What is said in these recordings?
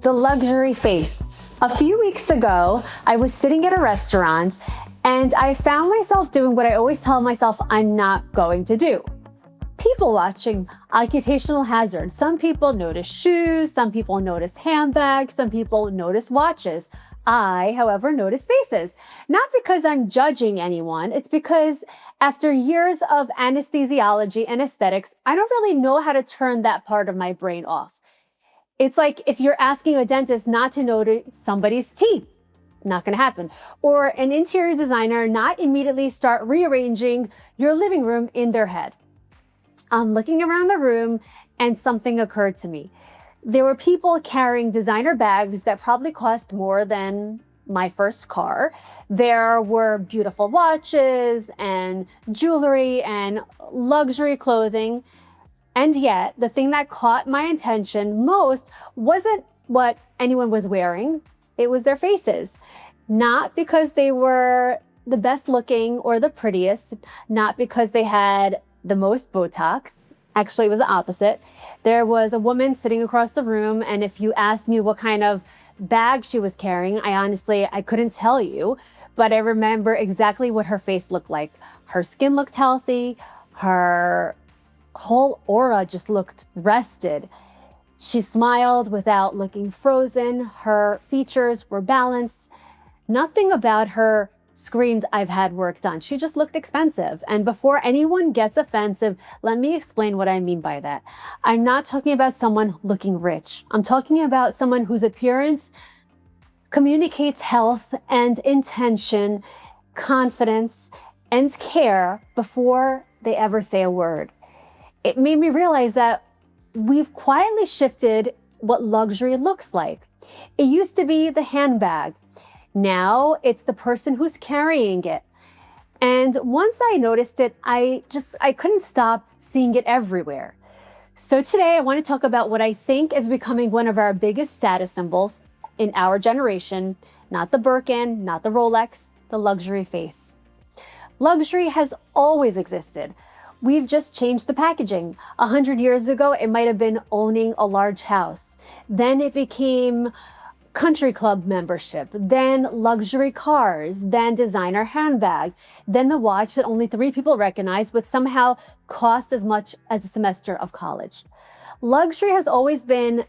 The luxury face. A few weeks ago, I was sitting at a restaurant and I found myself doing what I always tell myself I'm not going to do. People watching, occupational hazard. Some people notice shoes, some people notice handbags, some people notice watches. I, however, notice faces. Not because I'm judging anyone, it's because after years of anesthesiology and aesthetics, I don't really know how to turn that part of my brain off. It's like if you're asking a dentist not to notice somebody's teeth, not going to happen. Or an interior designer not immediately start rearranging your living room in their head. I'm looking around the room and something occurred to me. There were people carrying designer bags that probably cost more than my first car. There were beautiful watches and jewelry and luxury clothing. And yet, the thing that caught my attention most wasn't what anyone was wearing. It was their faces. Not because they were the best looking or the prettiest, not because they had the most Botox. Actually, it was the opposite. There was a woman sitting across the room, and if you asked me what kind of bag she was carrying, I couldn't tell you, but I remember exactly what her face looked like. Her skin looked healthy. Her whole aura just looked rested. She smiled without looking frozen. Her features were balanced. Nothing about her screamed, "I've had work done." She just looked expensive. And before anyone gets offensive, let me explain what I mean by that. I'm not talking about someone looking rich. I'm talking about someone whose appearance communicates health and intention, confidence, and care before they ever say a word. It made me realize that we've quietly shifted what luxury looks like. It used to be the handbag. Now it's the person who's carrying it. And once I noticed it, I couldn't stop seeing it everywhere. So today I want to talk about what I think is becoming one of our biggest status symbols in our generation, not the Birkin, not the Rolex, the luxury face. Luxury has always existed. We've just changed the packaging. 100 years ago, it might have been owning a large house. Then it became country club membership, then luxury cars, then designer handbag, then the watch that only 3 people recognize, but somehow cost as much as a semester of college. Luxury has always been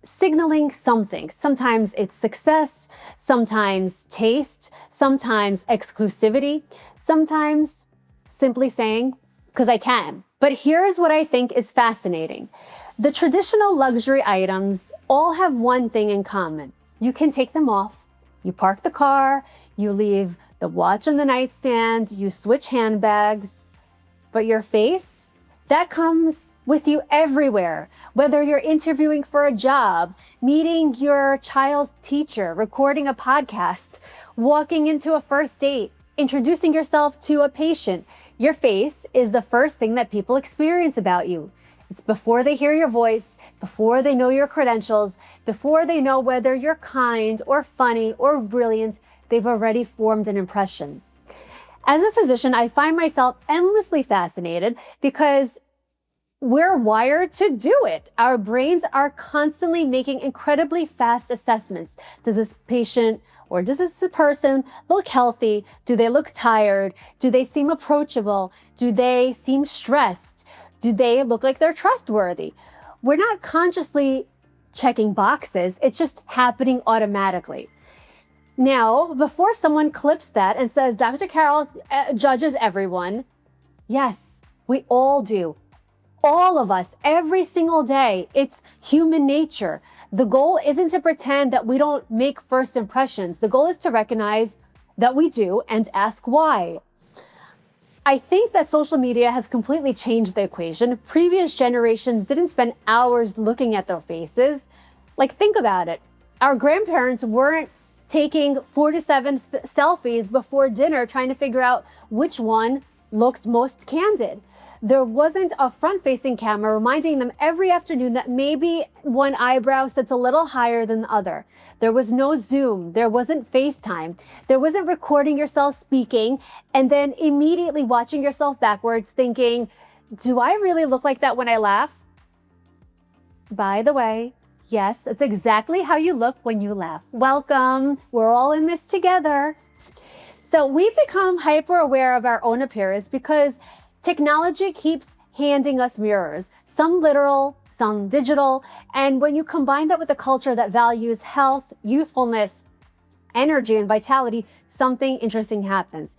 signaling something. Sometimes it's success, sometimes taste, sometimes exclusivity, sometimes simply saying, because I can. But here's what I think is fascinating. The traditional luxury items all have one thing in common. You can take them off, you park the car, you leave the watch on the nightstand, you switch handbags, but your face, that comes with you everywhere. Whether you're interviewing for a job, meeting your child's teacher, recording a podcast, walking into a first date, introducing yourself to a patient, your face is the first thing that people experience about you. It's before they hear your voice, before they know your credentials, before they know whether you're kind or funny or brilliant, they've already formed an impression. As a physician, I find myself endlessly fascinated because we're wired to do it. Our brains are constantly making incredibly fast assessments. Does this patient or does this person look healthy? Do they look tired? Do they seem approachable? Do they seem stressed? Do they look like they're trustworthy? We're not consciously checking boxes. It's just happening automatically. Now, before someone clips that and says, Dr. Carol judges everyone, yes, we all do. All of us, every single day. It's human nature. The goal isn't to pretend that we don't make first impressions. The goal is to recognize that we do and ask why. I think that social media has completely changed the equation. Previous generations didn't spend hours looking at their faces. Like, think about it. Our grandparents weren't taking 4 to 7 selfies before dinner trying to figure out which one looked most candid. There wasn't a front-facing camera reminding them every afternoon that maybe one eyebrow sits a little higher than the other. There was no Zoom. There wasn't FaceTime. There wasn't recording yourself speaking and then immediately watching yourself backwards thinking, do I really look like that when I laugh? By the way, Yes, it's exactly how you look when you laugh. Welcome. We're all in this together. So we've become hyper aware of our own appearance because technology keeps handing us mirrors, some literal, some digital. And when you combine that with a culture that values health, youthfulness, energy, and vitality, something interesting happens.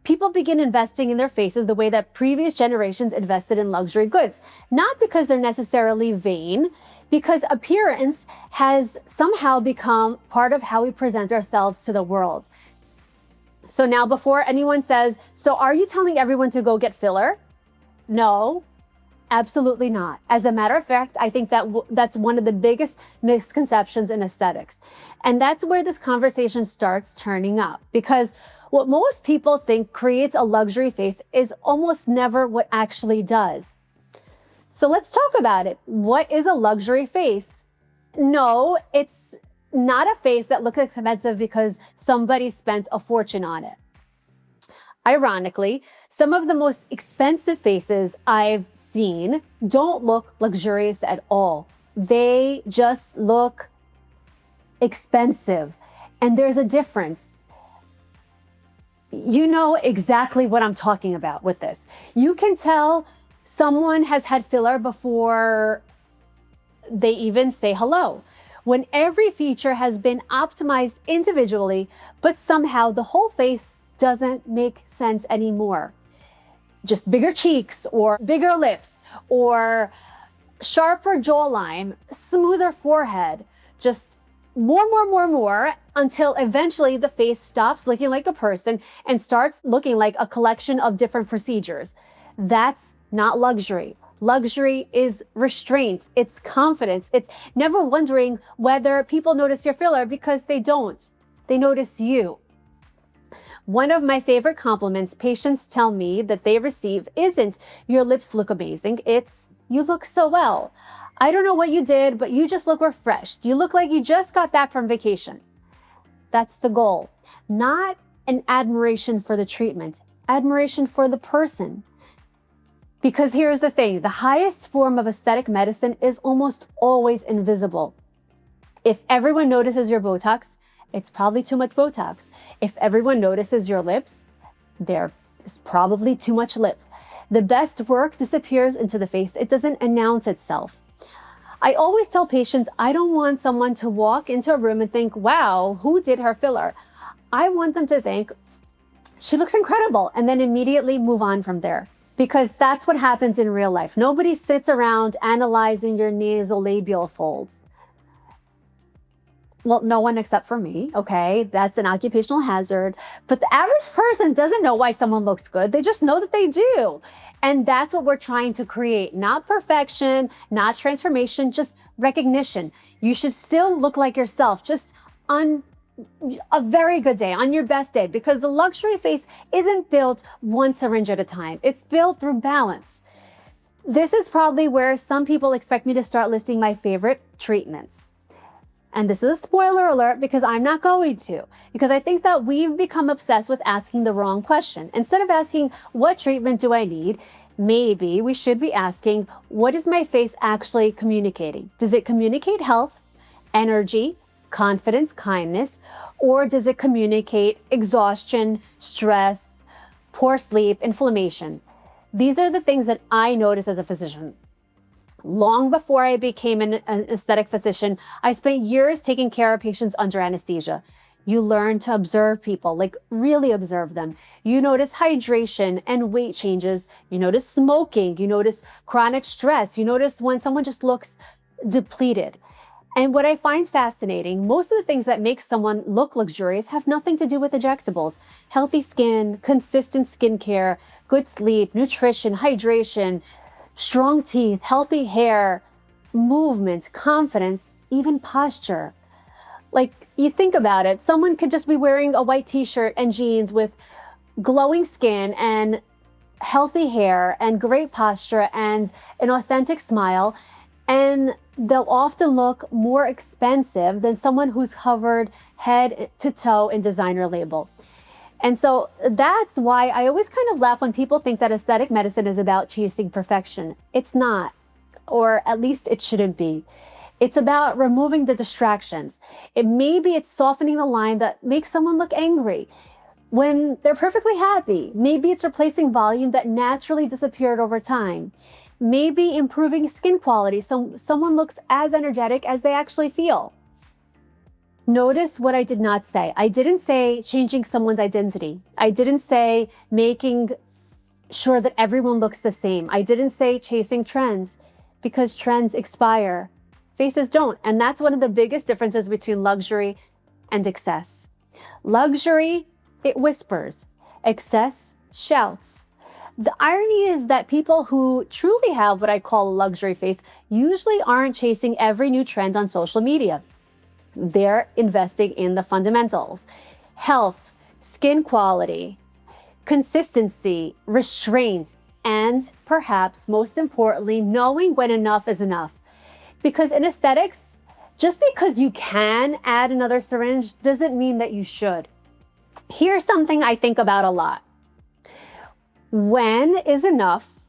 People begin investing in their faces the way that previous generations invested in luxury goods, not because they're necessarily vain, because appearance has somehow become part of how we present ourselves to the world. So now before anyone says, so are you telling everyone to go get filler? No, absolutely not. As a matter of fact, I think that that's one of the biggest misconceptions in aesthetics. And that's where this conversation starts turning up, because what most people think creates a luxury face is almost never what actually does. So let's talk about it. What is a luxury face? No, it's not a face that looks expensive because somebody spent a fortune on it. Ironically, some of the most expensive faces I've seen don't look luxurious at all. They just look expensive. And there's a difference. You know exactly what I'm talking about with this. You can tell someone has had filler before they even say hello. When every feature has been optimized individually, but somehow the whole face doesn't make sense anymore. Just bigger cheeks or bigger lips or sharper jawline, smoother forehead, just more until eventually the face stops looking like a person and starts looking like a collection of different procedures. That's not luxury. Luxury is restraint. It's confidence. It's never wondering whether people notice your filler, because they don't. They notice you. One of my favorite compliments patients tell me that they receive isn't "your lips look amazing," it's "you look so well. I don't know what you did, but you just look refreshed. You look like you just got back from vacation." That's the goal. Not an admiration for the treatment, admiration for the person. Because here's the thing, the highest form of aesthetic medicine is almost always invisible. If everyone notices your Botox, it's probably too much Botox. If everyone notices your lips, there is probably too much lip. The best work disappears into the face. It doesn't announce itself. I always tell patients, I don't want someone to walk into a room and think, wow, who did her filler? I want them to think, she looks incredible, and then immediately move on from there. Because that's what happens in real life. Nobody sits around analyzing your nasolabial folds. Well, no one except for me, okay? That's an occupational hazard. But the average person doesn't know why someone looks good. They just know that they do. And that's what we're trying to create. Not perfection, not transformation, just recognition. You should still look like yourself, just on a very good day, on your best day, because the luxury face isn't built one syringe at a time. It's built through balance. This is probably where some people expect me to start listing my favorite treatments. And this is a spoiler alert, because I'm not going to, because I think that we've become obsessed with asking the wrong question. Instead of asking, what treatment do I need? Maybe we should be asking, what is my face actually communicating? Does it communicate health, energy, confidence, kindness, or does it communicate exhaustion, stress, poor sleep, inflammation? These are the things that I notice as a physician. Long before I became an aesthetic physician, I spent years taking care of patients under anesthesia. You learn to observe people, like really observe them. You notice hydration and weight changes. You notice smoking. You notice chronic stress. You notice when someone just looks depleted. And what I find fascinating, most of the things that make someone look luxurious have nothing to do with injectables. Healthy skin, consistent skincare, good sleep, nutrition, hydration, strong teeth, healthy hair, movement, confidence, even posture. Like, you think about it, someone could just be wearing a white t-shirt and jeans with glowing skin and healthy hair and great posture and an authentic smile, and they'll often look more expensive than someone who's covered head to toe in designer label. And so that's why I always kind of laugh when people think that aesthetic medicine is about chasing perfection. It's not, or at least it shouldn't be. It's about removing the distractions. Maybe it's softening the line that makes someone look angry when they're perfectly happy. Maybe it's replacing volume that naturally disappeared over time. Maybe improving skin quality so someone looks as energetic as they actually feel. Notice what I did not say. I didn't say changing someone's identity. I didn't say making sure that everyone looks the same. I didn't say chasing trends, because trends expire. Faces don't. And that's one of the biggest differences between luxury and excess. Luxury, it whispers. Excess shouts. The irony is that people who truly have what I call a luxury face usually aren't chasing every new trend on social media. They're investing in the fundamentals: health, skin quality, consistency, restraint, and perhaps most importantly, knowing when enough is enough. Because in aesthetics, just because you can add another syringe doesn't mean that you should. Here's something I think about a lot. When is enough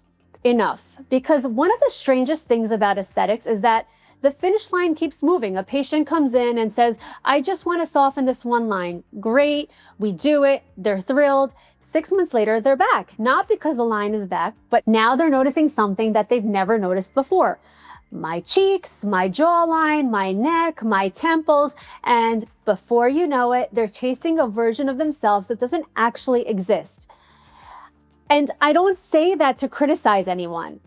enough? Because one of the strangest things about aesthetics is that the finish line keeps moving. A patient comes in and says, I just want to soften this one line. Great, we do it, they're thrilled. 6 months later, they're back. Not because the line is back, but now they're noticing something that they've never noticed before. My cheeks, my jawline, my neck, my temples, and before you know it, they're chasing a version of themselves that doesn't actually exist. And I don't say that to criticize anyone.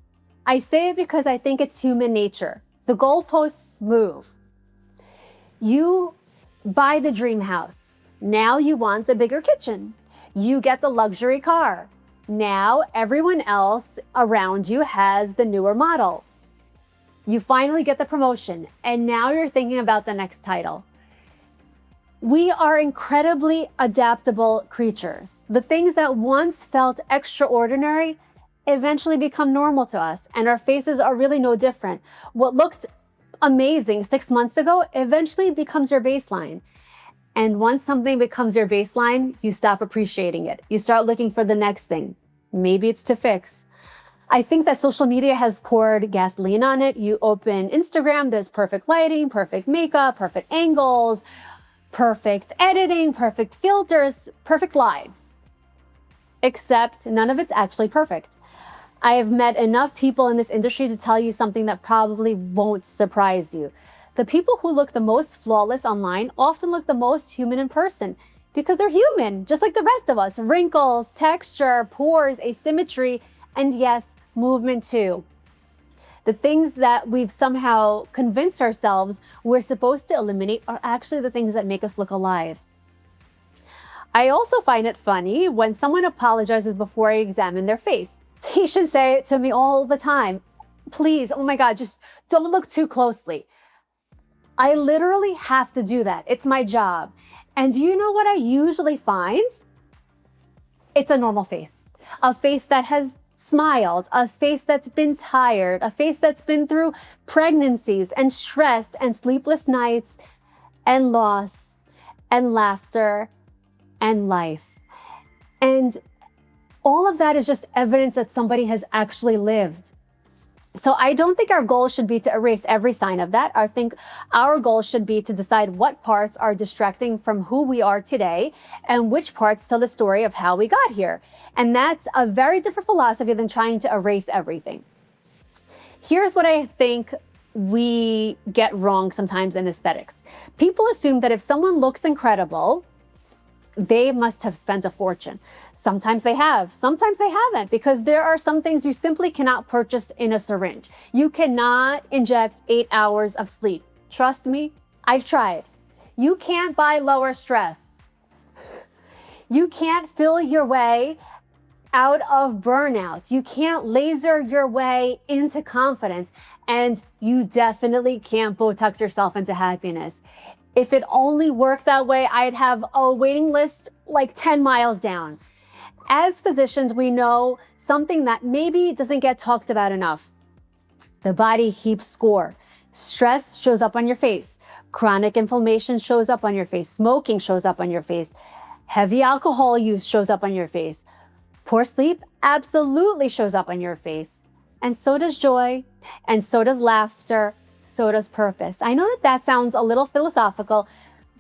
I say it because I think it's human nature. The goalposts move. You buy the dream house. Now you want the bigger kitchen. You get the luxury car. Now everyone else around you has the newer model. You finally get the promotion, and now you're thinking about the next title. We are incredibly adaptable creatures. The things that once felt extraordinary eventually become normal to us, and our faces are really no different. What looked amazing 6 months ago eventually becomes your baseline. And once something becomes your baseline, you stop appreciating it. You start looking for the next thing. Maybe it's to fix. I think that social media has poured gasoline on it. You open Instagram, there's perfect lighting, perfect makeup, perfect angles, perfect editing, perfect filters, perfect lives. Except none of it's actually perfect. I have met enough people in this industry to tell you something that probably won't surprise you. The people who look the most flawless online often look the most human in person, because they're human, just like the rest of us. Wrinkles, texture, pores, asymmetry, and yes, movement too. The things that we've somehow convinced ourselves we're supposed to eliminate are actually the things that make us look alive. I also find it funny when someone apologizes before I examine their face. Patients say it to me all the time. Please, oh my God, just don't look too closely. I literally have to do that. It's my job. And do you know what I usually find? It's a normal face. A face that has smiled, a face that's been tired, a face that's been through pregnancies and stress and sleepless nights and loss and laughter and life. And all of that is just evidence that somebody has actually lived. So I don't think our goal should be to erase every sign of that. I think our goal should be to decide what parts are distracting from who we are today and which parts tell the story of how we got here. And that's a very different philosophy than trying to erase everything. Here's what I think we get wrong sometimes in aesthetics. People assume that if someone looks incredible, they must have spent a fortune. Sometimes they have, sometimes they haven't, because there are some things you simply cannot purchase in a syringe. You cannot inject 8 hours of sleep. Trust me, I've tried. You can't buy lower stress. You can't fill your way out of burnout. You can't laser your way into confidence. And you definitely can't Botox yourself into happiness. If it only worked that way, I'd have a waiting list like 10 miles down. As physicians, we know something that maybe doesn't get talked about enough. The body keeps score. Stress shows up on your face. Chronic inflammation shows up on your face. Smoking shows up on your face. Heavy alcohol use shows up on your face. Poor sleep absolutely shows up on your face. And so does joy, and so does laughter, so does purpose. I know that sounds a little philosophical,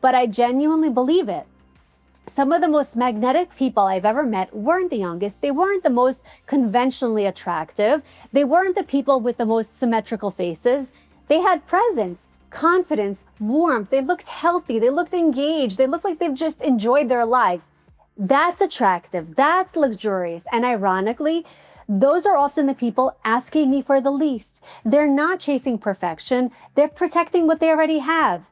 but I genuinely believe it. Some of the most magnetic people I've ever met weren't the youngest. They weren't the most conventionally attractive. They weren't the people with the most symmetrical faces. They had presence, confidence, warmth. They looked healthy. They looked engaged. They looked like they've just enjoyed their lives. That's attractive. That's luxurious. And ironically, those are often the people asking me for the least. They're not chasing perfection. They're protecting what they already have.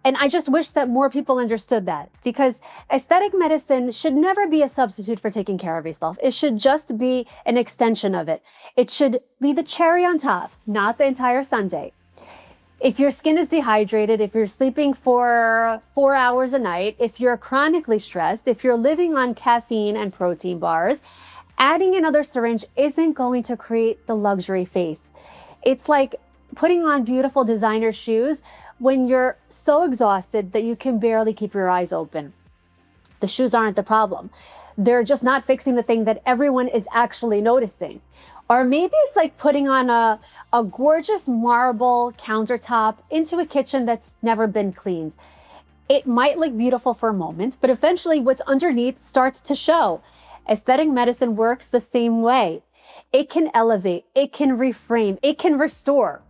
And I just wish that more people understood that, because aesthetic medicine should never be a substitute for taking care of yourself. It should just be an extension of it. It should be the cherry on top, not the entire sundae. If your skin is dehydrated, if you're sleeping for 4 hours a night, if you're chronically stressed, if you're living on caffeine and protein bars, adding another syringe isn't going to create the luxury face. It's like putting on beautiful designer shoes when you're so exhausted that you can barely keep your eyes open. The shoes aren't the problem. They're just not fixing the thing that everyone is actually noticing. Or maybe it's like putting on a gorgeous marble countertop into a kitchen that's never been cleaned. It might look beautiful for a moment, but eventually what's underneath starts to show. Aesthetic medicine works the same way. It can elevate, it can reframe, it can restore,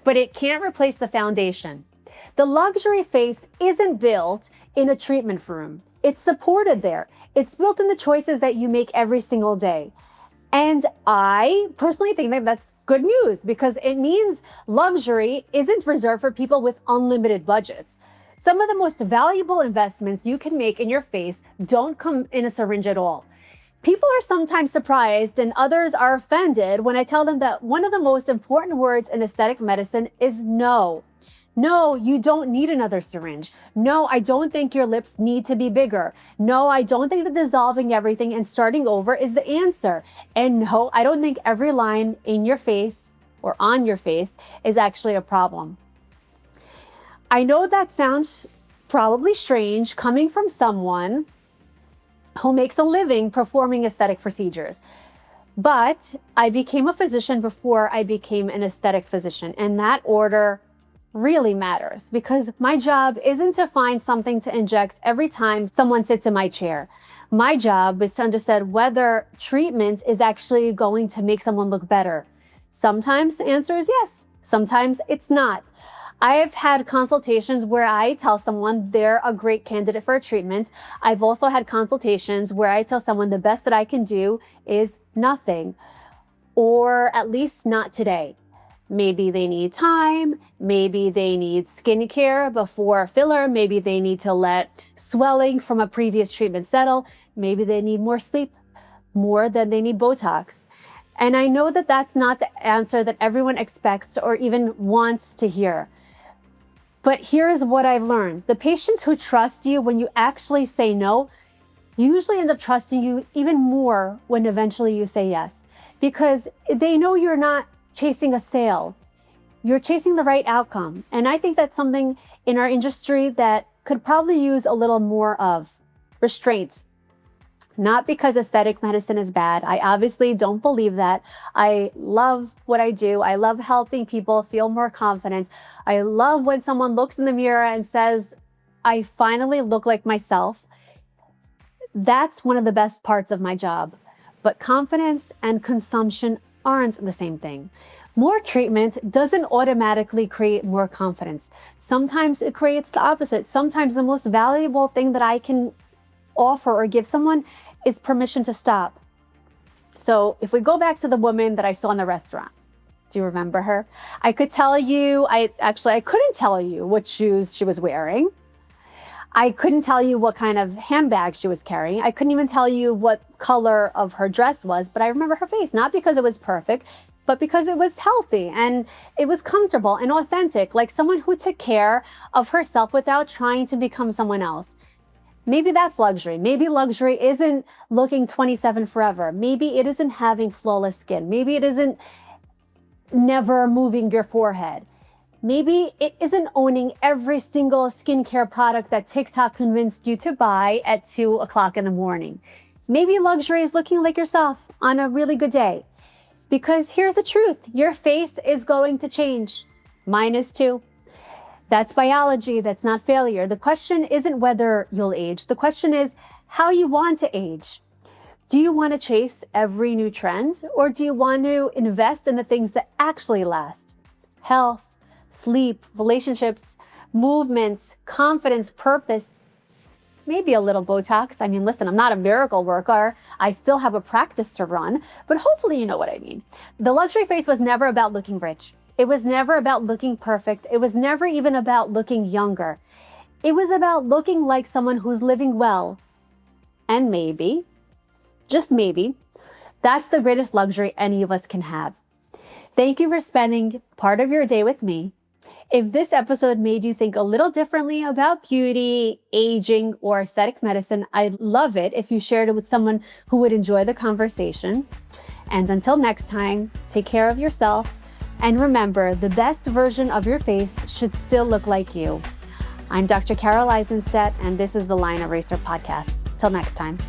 but it can't replace the foundation. The luxury face isn't built in a treatment room. It's supported there. It's built in the choices that you make every single day. And I personally think that that's good news, because it means luxury isn't reserved for people with unlimited budgets. Some of the most valuable investments you can make in your face don't come in a syringe at all. People are sometimes surprised and others are offended when I tell them that one of the most important words in aesthetic medicine is no. No, you don't need another syringe. No, I don't think your lips need to be bigger. No, I don't think that dissolving everything and starting over is the answer. And no, I don't think every line in your face or on your face is actually a problem. I know that sounds probably strange coming from someone who makes a living performing aesthetic procedures. But I became a physician before I became an aesthetic physician, and that order really matters, because my job isn't to find something to inject every time someone sits in my chair. My job is to understand whether treatment is actually going to make someone look better. Sometimes the answer is yes. Sometimes it's not. I have had consultations where I tell someone they're a great candidate for a treatment. I've also had consultations where I tell someone the best that I can do is nothing, or at least not today. Maybe they need time, maybe they need skincare before filler, maybe they need to let swelling from a previous treatment settle, maybe they need more sleep, more than they need Botox. And I know that that's not the answer that everyone expects or even wants to hear. But here's what I've learned. The patients who trust you when you actually say no usually end up trusting you even more when eventually you say yes, because they know you're not chasing a sale. You're chasing the right outcome. And I think that's something in our industry that could probably use a little more of restraint. Not because aesthetic medicine is bad. I obviously don't believe that. I love what I do. I love helping people feel more confident. I love when someone looks in the mirror and says, I finally look like myself. That's one of the best parts of my job. But confidence and consumption aren't the same thing. More treatment doesn't automatically create more confidence. Sometimes it creates the opposite. Sometimes the most valuable thing that I can offer or give someone is permission to stop. So if we go back to the woman that I saw in the restaurant, do you remember her? I could tell you, I couldn't tell you what shoes she was wearing. I couldn't tell you what kind of handbag she was carrying. I couldn't even tell you what color of her dress was, but I remember her face, not because it was perfect, but because it was healthy and it was comfortable and authentic, like someone who took care of herself without trying to become someone else. Maybe that's luxury. Maybe luxury isn't looking 27 forever. Maybe it isn't having flawless skin. Maybe it isn't never moving your forehead. Maybe it isn't owning every single skincare product that TikTok convinced you to buy at 2 o'clock in the morning. Maybe luxury is looking like yourself on a really good day. Because here's the truth, your face is going to change. Mine is too. That's biology. That's not failure. The question isn't whether you'll age. The question is how you want to age. Do you want to chase every new trend, or do you want to invest in the things that actually last? Health, sleep, relationships, movement, confidence, purpose, maybe a little Botox. I mean, listen, I'm not a miracle worker. I still have a practice to run, but hopefully you know what I mean. The luxury phase was never about looking rich. It was never about looking perfect. It was never even about looking younger. It was about looking like someone who's living well. And maybe, just maybe, that's the greatest luxury any of us can have. Thank you for spending part of your day with me. If this episode made you think a little differently about beauty, aging, or aesthetic medicine, I'd love it if you shared it with someone who would enjoy the conversation. And until next time, take care of yourself. And remember, the best version of your face should still look like you. I'm Dr. Carol Eisenstadt, and this is the Line Eraser podcast. Till next time.